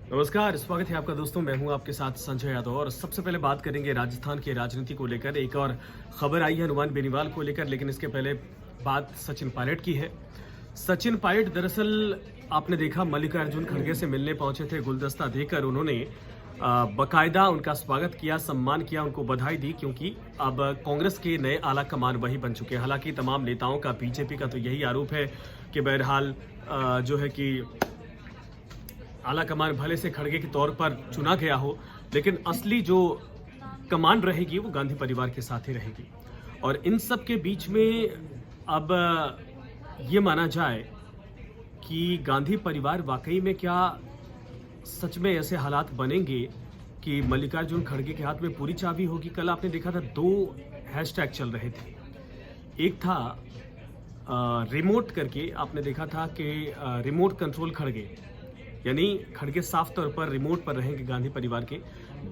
नमस्कार, स्वागत है आपका दोस्तों। मैं हूं आपके साथ संजय यादव और सबसे पहले बात करेंगे राजस्थान की राजनीति को लेकर। एक और खबर आई है हनुमान बेनीवाल को लेकर, लेकिन इसके पहले बात सचिन पायलट की है। सचिन पायलट दरअसल आपने देखा मल्लिकार्जुन खड़गे से मिलने पहुंचे थे। गुलदस्ता देकर उन्होंने बकायदा उनका स्वागत किया, सम्मान किया, उनको बधाई दी, क्योंकि अब कांग्रेस के नए आला कमान वही बन चुके हैं। हालांकि तमाम नेताओं का, बीजेपी का तो यही आरोप है कि बहरहाल जो है कि आला कमान भले से खड़गे के तौर पर चुना गया हो, लेकिन असली जो कमान रहेगी वो गांधी परिवार के साथ ही रहेगी। और इन सब के बीच में अब ये माना जाए कि गांधी परिवार वाकई में क्या सच में ऐसे हालात बनेंगे कि मल्लिकार्जुन खड़गे के हाथ में पूरी चाबी होगी। कल आपने देखा था 2 हैशटैग चल रहे थे। एक था रिमोट करके, आपने देखा था कि रिमोट कंट्रोल खड़गे, यानी खड़गे साफ तौर पर रिमोट पर रहेंगे गांधी परिवार के।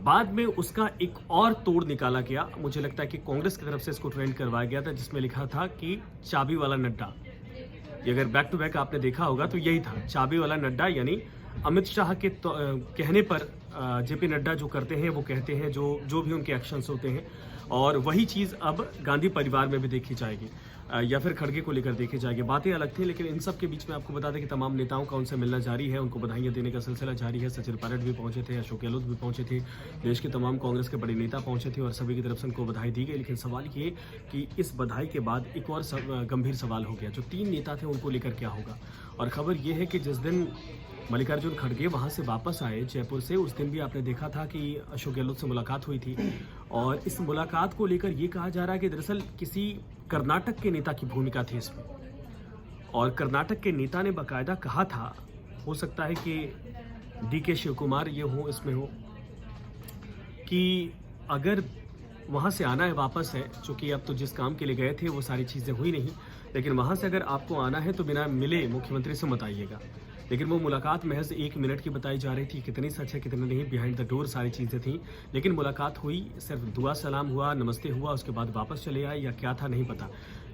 बाद में उसका एक और तोड़ निकाला गया, मुझे लगता है कि कांग्रेस की तरफ से इसको ट्रेंड करवाया गया था, जिसमें लिखा था कि चाबी वाला नड्डा। ये अगर बैक टू बैक आपने देखा होगा तो यही था, चाबी वाला नड्डा, यानी अमित शाह के कहने पर जेपी नड्डा जो करते हैं वो कहते हैं, जो भी उनके एक्शंस होते हैं, और वही चीज़ अब गांधी परिवार में भी देखी जाएगी या फिर खड़गे को लेकर देखी जाएगी। बातें अलग थी, लेकिन इन सब के बीच में आपको बता दें कि तमाम नेताओं का उनसे मिलना जारी है, उनको बधाइयां देने का सिलसिला जारी है। सचिन पायलट भी पहुंचे थे, अशोक गहलोत भी पहुंचे थे, देश के तमाम कांग्रेस के बड़े नेता पहुंचे थे और सभी की तरफ से उनको बधाई दी गई। लेकिन सवाल ये कि इस बधाई के बाद एक और गंभीर सवाल हो गया, जो 3 नेता थे उनको लेकर क्या होगा। और खबर यह है कि जिस दिन मल्लिकार्जुन खड़गे वहां से वापस आए जयपुर से, उस दिन भी आपने देखा था कि अशोक गहलोत से मुलाकात हुई थी। और इस मुलाकात को लेकर ये कहा जा रहा है कि दरअसल किसी कर्नाटक के नेता की भूमिका थी इसमें, और कर्नाटक के नेता ने बाकायदा कहा था, हो सकता है कि डीके शिव कुमार ये हो, इसमें हो, कि अगर वहाँ से आना है वापस है, चूँकि अब तो जिस काम के लिए गए थे वो सारी चीज़ें हुई नहीं, लेकिन वहाँ से अगर आपको आना है तो बिना मिले मुख्यमंत्री से मत आइएगा। लेकिन वो मुलाकात महज 1 मिनट की बताई जा रही थी, कितनी सच है कितनी नहीं, बिहाइंड द डोर सारी चीज़ें थी। लेकिन मुलाकात हुई, सिर्फ दुआ सलाम हुआ, नमस्ते हुआ, उसके बाद वापस चले आए, या क्या था नहीं पता।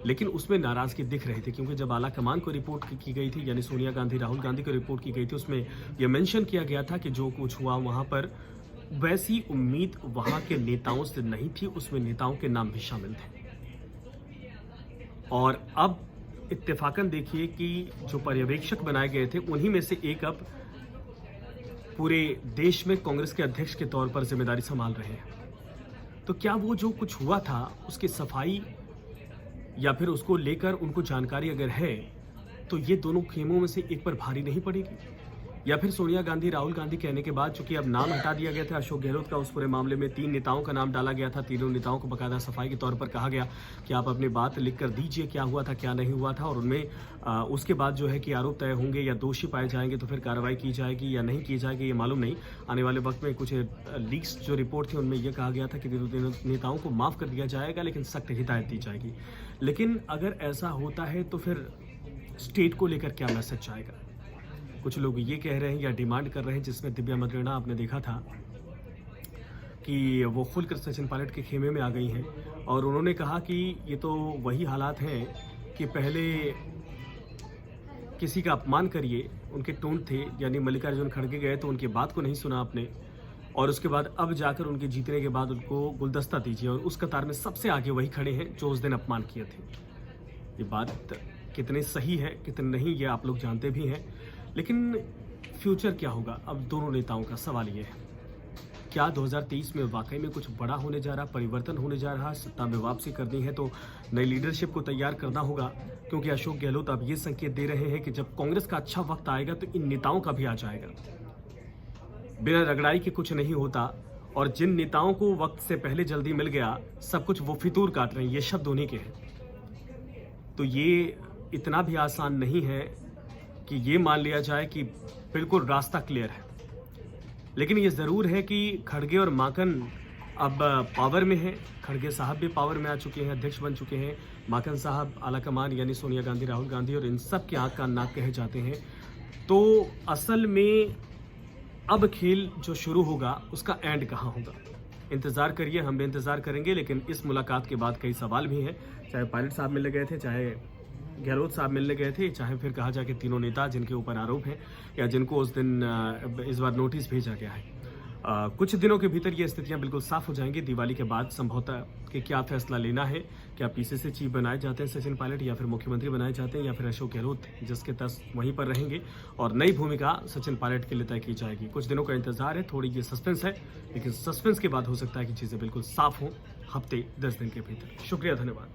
लेकिन उसमें नाराज़गी दिख रही थी, क्योंकि जब आला कमान को रिपोर्ट की गई थी, यानी सोनिया गांधी, राहुल गांधी को रिपोर्ट की गई थी, उसमें यह मेंशन किया गया था कि जो कुछ हुआ वहाँ पर वैसी उम्मीद वहाँ के नेताओं से नहीं थी, उसमें नेताओं के नाम भी शामिल थे। और अब इत्तेफाकन देखिए कि जो पर्यवेक्षक बनाए गए थे उन्हीं में से एक अब पूरे देश में कांग्रेस के अध्यक्ष के तौर पर जिम्मेदारी संभाल रहे हैं। तो क्या वो जो कुछ हुआ था उसकी सफाई या फिर उसको लेकर उनको जानकारी अगर है, तो ये दोनों खेमों में से एक पर भारी नहीं पड़ेगी? या फिर सोनिया गांधी, राहुल गांधी कहने के बाद, चूंकि अब नाम हटा दिया गया था अशोक गहलोत का, उस पूरे मामले में 3 नेताओं का नाम डाला गया था, तीनों नेताओं को बकायदा सफाई के तौर पर कहा गया कि आप अपनी बात लिख कर दीजिए, क्या हुआ था क्या नहीं हुआ था, और उनमें उसके बाद जो है कि आरोप तय होंगे या दोषी पाए जाएंगे तो फिर कार्रवाई की जाएगी या नहीं की जाएगी, ये मालूम नहीं। आने वाले वक्त में कुछ लीक्स जो रिपोर्ट थी उनमें यह कहा गया था कि नेताओं को माफ़ कर दिया जाएगा, लेकिन सख्त हिदायत दी जाएगी। लेकिन अगर ऐसा होता है तो फिर स्टेट को लेकर क्या मैसेज आएगा? कुछ लोग ये कह रहे हैं या डिमांड कर रहे हैं, जिसमें दिव्या मद्रेना आपने देखा था कि वो खुलकर सचिन पायलट के खेमे में आ गई हैं और उन्होंने कहा कि ये तो वही हालात हैं कि पहले किसी का अपमान करिए, उनके टोन थे, यानी मल्लिकार्जुन खड़गे गए तो उनकी बात को नहीं सुना आपने, और उसके बाद अब जाकर उनके जीतने के बाद उनको गुलदस्ता दीजिए, और उस कतार में सबसे आगे वही खड़े हैं जो उस दिन अपमान किए थे। ये बात कितनी सही है कितनी नहीं, ये आप लोग जानते भी हैं। लेकिन फ्यूचर क्या होगा अब दोनों नेताओं का, सवाल ये है, क्या 2023 में वाकई में कुछ बड़ा होने जा रहा, परिवर्तन होने जा रहा, सत्ता में वापसी करनी है तो नई लीडरशिप को तैयार करना होगा। क्योंकि अशोक गहलोत अब ये संकेत दे रहे हैं कि जब कांग्रेस का अच्छा वक्त आएगा तो इन नेताओं का भी आ जाएगा। बिना रगड़ाई के कुछ नहीं होता, और जिन नेताओं को वक्त से पहले जल्दी मिल गया सब कुछ, वो फितूर काट रहे हैं, ये शब्द उन्हीं के हैं। तो ये इतना भी आसान नहीं है कि ये मान लिया जाए कि बिल्कुल रास्ता क्लियर है। लेकिन ये ज़रूर है कि खड़गे और माकन अब पावर में है। खड़गे साहब भी पावर में आ चुके हैं, अध्यक्ष बन चुके हैं। माकन साहब आलाकमान यानी सोनिया गांधी, राहुल गांधी और इन सब के आँख कान नाक कहे जाते हैं। तो असल में अब खेल जो शुरू होगा उसका एंड कहाँ होगा, इंतज़ार करिए, हम भी इंतज़ार करेंगे। लेकिन इस मुलाकात के बाद कई सवाल भी हैं, चाहे पायलट साहब मिलने गए थे, चाहे गहलोत साहब मिलने गए थे, चाहे फिर कहा जाए कि तीनों नेता जिनके ऊपर आरोप हैं या जिनको उस दिन इस बार नोटिस भेजा गया है, कुछ दिनों के भीतर ये स्थितियां बिल्कुल साफ हो जाएंगी। दिवाली के बाद संभवतः कि क्या फैसला लेना है, क्या पीसीसी चीफ बनाए जाते हैं सचिन पायलट या फिर मुख्यमंत्री बनाए जाते हैं या फिर अशोक गहलोत जिसके तस वहीं पर रहेंगे और नई भूमिका सचिन पायलट के लिए तय की जाएगी। कुछ दिनों का इंतजार है, थोड़ी ये सस्पेंस है, लेकिन सस्पेंस के बाद हो सकता है कि चीजें बिल्कुल साफ हों हफ्ते 10 दिन के भीतर। शुक्रिया, धन्यवाद।